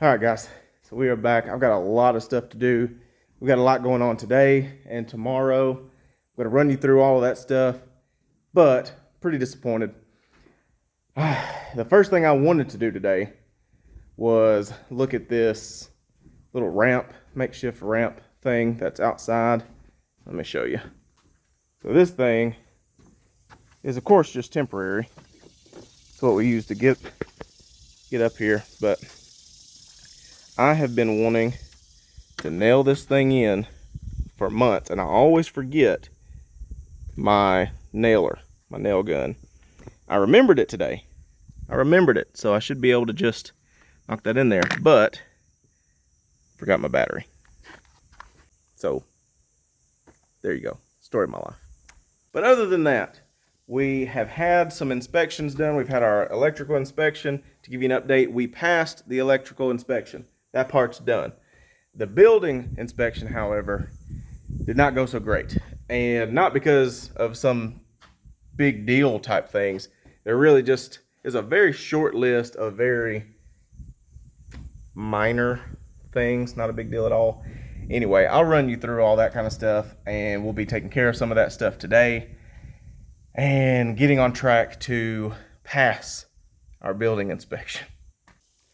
All right, guys, so we are back. I've got a lot of stuff to do. We got a lot going on today and tomorrow. I'm going to run you through all of that stuff, but pretty disappointed. The first thing I wanted to do today was look at this little ramp, makeshift ramp thing that's outside. Let me show you. So this thing is, of course, just temporary. It's what we use to get up here, but I have been wanting to nail this thing in for months, and I always forget my nailer, my nail gun. I remembered it today. So I should be able to just knock that in there, but forgot my battery. So there you go, story of my life. But other than that, we have had some inspections done. We've had our electrical inspection. To give you an update, we passed the electrical inspection. That part's done. The building inspection, however, did not go so great. And not because of some big deal type things. There really just is a very short list of very minor things, not a big deal at all. Anyway, I'll run you through all that kind of stuff, and we'll be taking care of some of that stuff today and getting on track to pass our building inspection.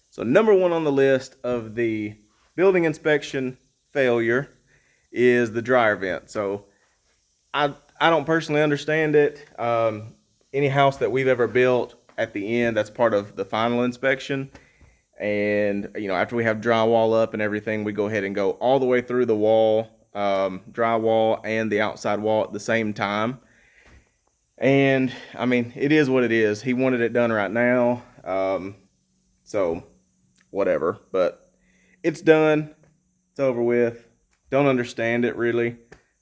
So number one on the list of the building inspection failure is the dryer vent. So I don't personally understand it. Any house that we've ever built, at the end, that's part of the final inspection. And you know, after we have drywall up and everything, we go ahead and go all the way through the wall, drywall and the outside wall at the same time. And I mean, it is what it is. He wanted it done right now. So whatever, but it's done. It's over with. Don't understand it really.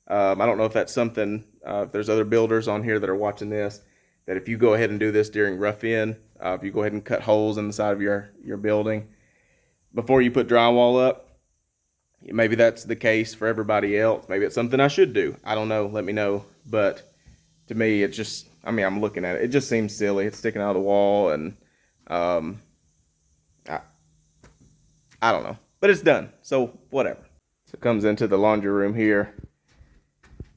I don't know if that's something, if there's other builders on here that are watching this, that if you go ahead and do this during rough-in, if you go ahead and cut holes in the side of your building before you put drywall up, maybe that's the case for everybody else. Maybe it's something I should do. I don't know. Let me know. But to me, it just, I mean, I'm looking at it. It just seems silly. It's sticking out of the wall, and I don't know. But it's done. So whatever. So it comes into the laundry room here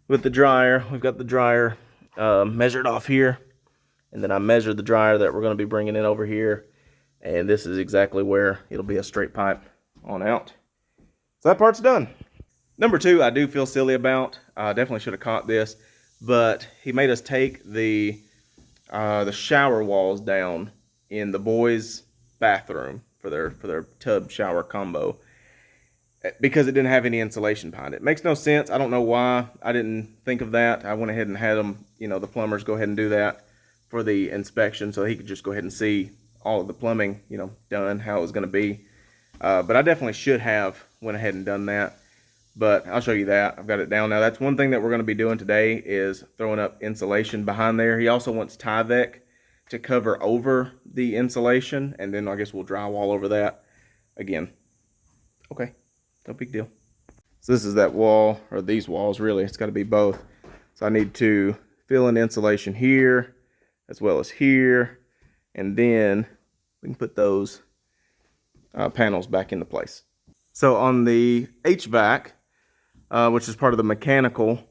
with the dryer. We've got the dryer measured off here. And then I measured the dryer that we're going to be bringing in over here. And this is exactly where it'll be a straight pipe on out. So that part's done. Number two, I do feel silly about. I definitely should have caught this. But he made us take the shower walls down in the boys' bathroom for their tub shower combo, because it didn't have any insulation behind it. Makes no sense. I don't know why I didn't think of that. I went ahead and had them, you know, the plumbers go ahead and do that for the inspection, so he could just go ahead and see all of the plumbing, you know, done, how it was going to be. But I definitely should have went ahead and done that. But I'll show you that. I've got it down now. That's one thing that we're going to be doing today, is throwing up insulation behind there. He also wants Tyvek to cover over the insulation, and then I guess we'll drywall over that again. Okay, no big deal. So this is that wall, or these walls really. It's got to be both. So I need to fill in insulation here as well as here, and then we can put those panels back into place. So on the HVAC, which is part of the mechanical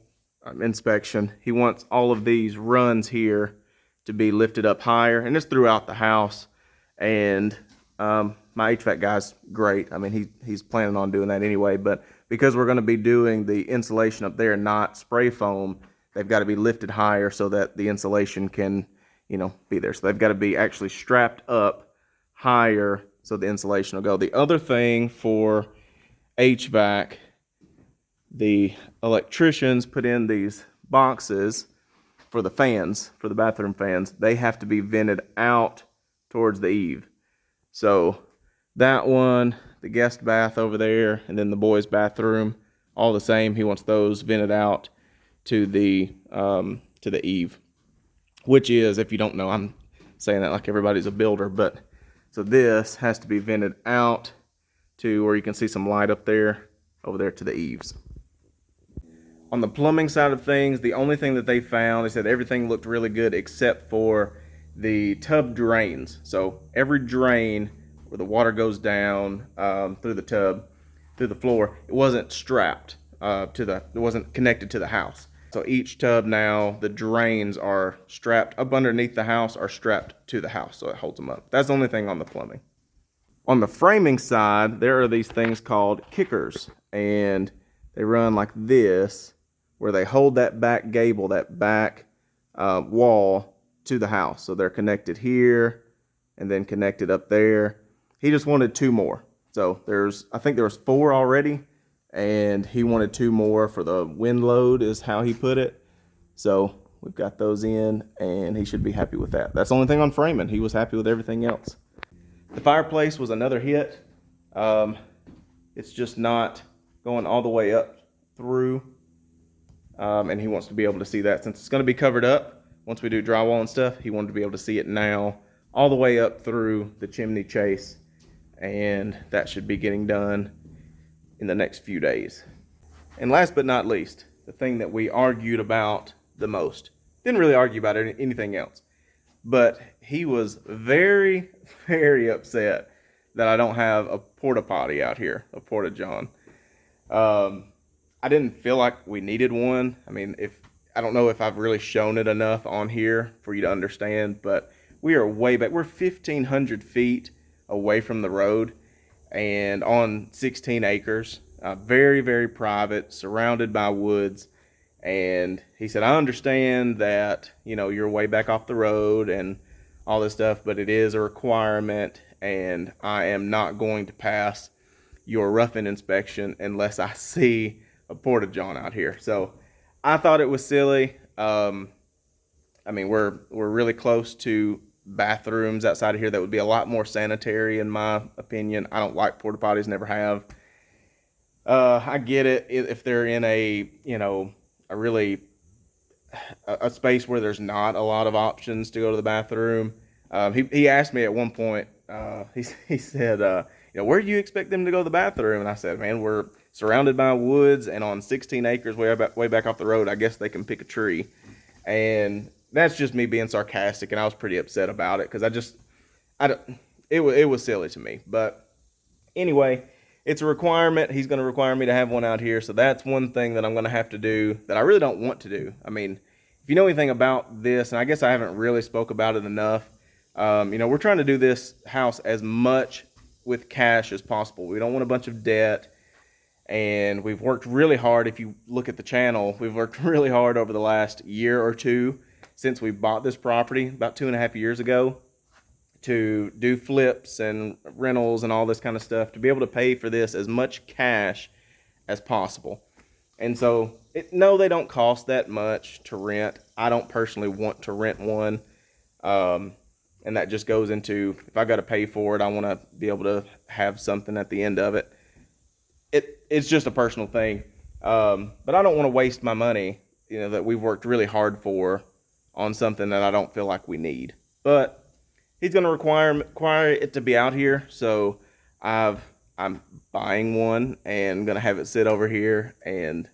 inspection, he wants all of these runs here to be lifted up higher, and it's throughout the house. And my HVAC guy's great. I mean, he's planning on doing that anyway, but because we're going to be doing the insulation up there, not spray foam, they've got to be lifted higher so that the insulation can, you know, be there. So they've got to be actually strapped up higher so the insulation will go. The other thing for HVAC, the electricians put in these boxes for the fans, for the bathroom fans. They have to be vented out towards the eave. So that one, the guest bath over there, and then the boys' bathroom, all the same. He wants those vented out to the eave, which is, if you don't know, I'm saying that like everybody's a builder, but so this has to be vented out to where you can see some light up there, over there to the eaves. On the plumbing side of things, the only thing that they found, they said everything looked really good except for the tub drains. So every drain where the water goes down through the tub, through the floor, it wasn't strapped it wasn't connected to the house. So each tub now, the drains are strapped up underneath the house, are strapped to the house, so it holds them up. That's the only thing on the plumbing. On the framing side, there are these things called kickers, and they run like this, where they hold that back gable, that back wall to the house. So they're connected here and then connected up there. He just wanted 2 more. So I think there was 4 already, and he wanted 2 more for the wind load is how he put it. So we've got those in, and he should be happy with that. That's the only thing on framing. He was happy with everything else. The fireplace was another hit. It's just not going all the way up through, and he wants to be able to see that. Since it's going to be covered up once we do drywall and stuff, he wanted to be able to see it now all the way up through the chimney chase, and that should be getting done in the next few days. And last but not least, the thing that we argued about the most. Didn't really argue about anything else, but he was very, very upset that I don't have a porta potty out here, a porta john. I didn't feel like we needed one. I mean, I don't know if I've really shown it enough on here for you to understand, but we are way back. We're 1,500 feet away from the road and on 16 acres, very, very private, surrounded by woods. And he said, I understand that, you're way back off the road and all this stuff, but it is a requirement, and I am not going to pass your roughing inspection unless I see a porta john out here. So I thought it was silly. I mean, we're really close to bathrooms outside of here that would be a lot more sanitary, in my opinion. I don't like porta potties, never have. I get it if they're in a space where there's not a lot of options to go to the bathroom. He asked me at one point, he said, where do you expect them to go to the bathroom? And I said, man, we're surrounded by woods and on 16 acres way back off the road. I guess they can pick a tree. And that's just me being sarcastic, and I was pretty upset about it because it was silly to me. But anyway, it's a requirement. He's going to require me to have one out here. So that's one thing that I'm going to have to do that I really don't want to do. I mean, if you know anything about this, and I guess I haven't really spoke about it enough, we're trying to do this house as much with cash as possible. We don't want a bunch of debt, and we've worked really hard. If you look at the channel, we've worked really hard over the last year or two since we bought this property about 2.5 years ago to do flips and rentals and all this kind of stuff to be able to pay for this as much cash as possible. And so, no, they don't cost that much to rent. I don't personally want to rent one. And that just goes into, if I got to pay for it, I want to be able to have something at the end of it. It's just a personal thing. But I don't want to waste my money, that we've worked really hard for on something that I don't feel like we need. But he's going to require it to be out here. So I'm buying one and going to have it sit over here, and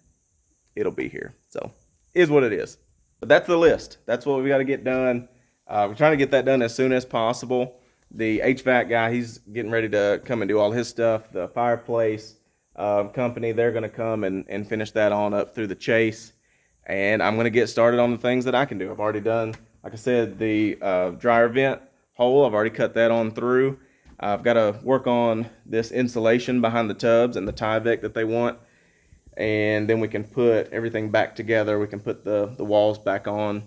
it'll be here. So is what it is. But that's the list. That's what we got to get done. We're trying to get that done as soon as possible. The HVAC guy, he's getting ready to come and do all his stuff. The fireplace company, they're going to come and finish that on up through the chase. And I'm going to get started on the things that I can do. I've already done, like I said, the dryer vent hole. I've already cut that on through. I've got to work on this insulation behind the tubs and the Tyvek that they want. And then we can put everything back together. We can put the walls back on.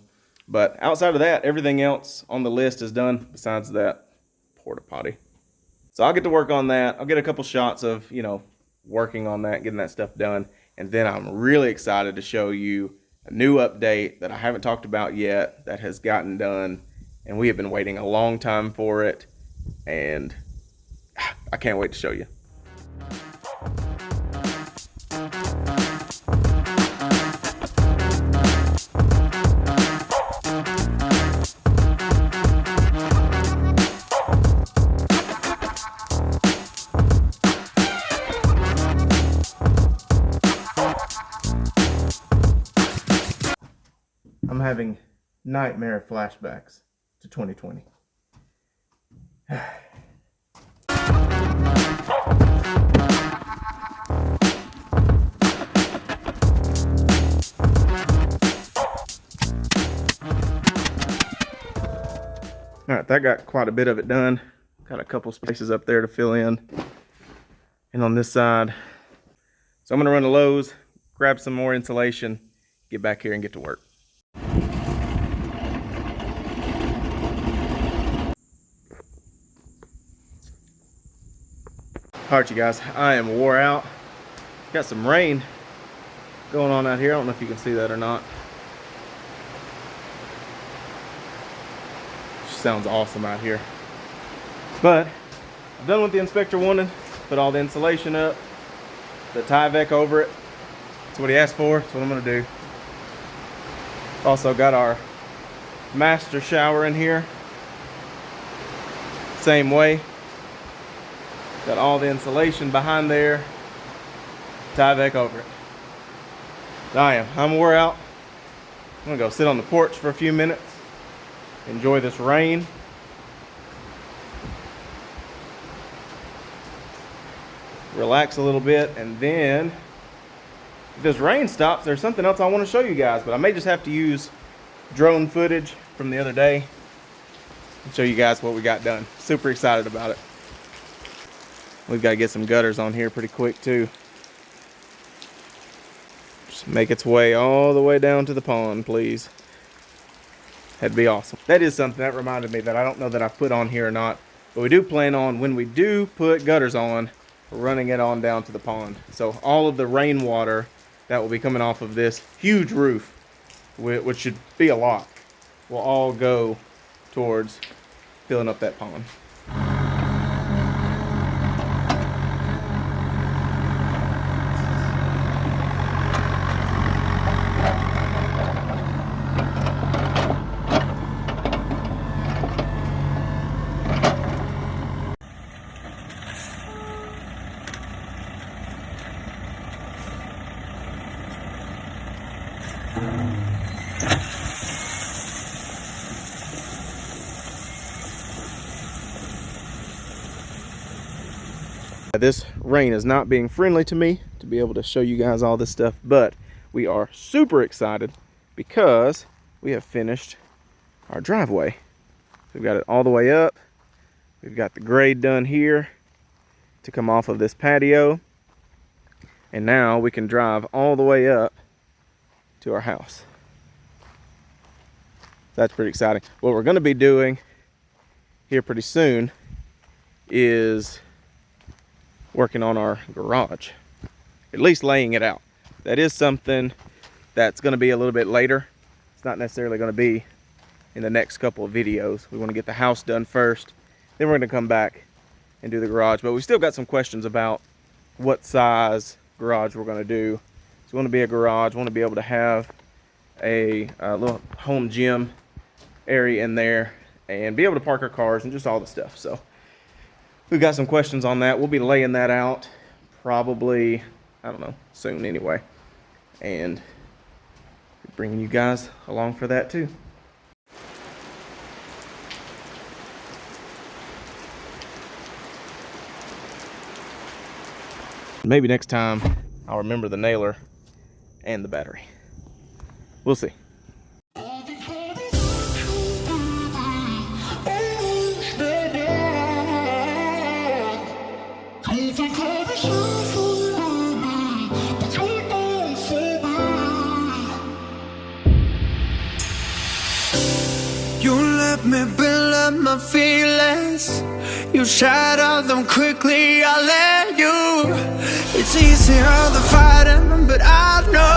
But outside of that, everything else on the list is done besides that porta potty. So I'll get to work on that. I'll get a couple shots of, working on that, getting that stuff done. And then I'm really excited to show you a new update that I haven't talked about yet that has gotten done. And we have been waiting a long time for it. And I can't wait to show you. I'm having nightmare flashbacks to 2020. that got quite a bit of it done. Got a couple spaces up there to fill in. And on this side. So I'm gonna run to Lowe's, grab some more insulation, get back here and get to work. All right, you guys, I am wore out. Got some rain going on out here. I don't know if you can see that or not. Sounds awesome out here. But I'm done with the inspector wanted. Put all the insulation up, the Tyvek over it. That's what he asked for. That's what I'm gonna do. Also got our master shower in here. Same way. Got all the insulation behind there. Tyvek over it. I'm wore out. I'm gonna go sit on the porch for a few minutes. Enjoy this rain. Relax a little bit, and then if this rain stops, there's something else I want to show you guys, but I may just have to use drone footage from the other day and show you guys what we got done. Super excited about it. We've got to get some gutters on here pretty quick too. Just make its way all the way down to the pond, please. That'd be awesome. That is something that reminded me that I don't know that I've put on here or not, but we do plan on, when we do put gutters on, running it on down to the pond. So all of the rainwater that will be coming off of this huge roof, which should be a lot, will all go towards filling up that pond. This rain is not being friendly to me to be able to show you guys all this stuff, but we are super excited because we have finished our driveway. We've got it all the way up. We've got the grade done here to come off of this patio, and now we can drive all the way up to our house. That's pretty exciting. What we're going to be doing here pretty soon is working on our garage, at least laying it out. That is something that's going to be a little bit later. It's not necessarily going to be in the next couple of videos. We want to get the house done first, then we're going to come back and do the garage. But we still got some questions about what size garage we're going to do. So we want to be a garage, we want to be able to have a little home gym area in there and be able to park our cars and just all the stuff. So we've got some questions on that. We'll be laying that out probably, I don't know, soon anyway. And bringing you guys along for that too. Maybe next time I'll remember the nailer and the battery. We'll see. You let me build up my feelings. You shatter them quickly, I let you. It's easier the fighting, but I know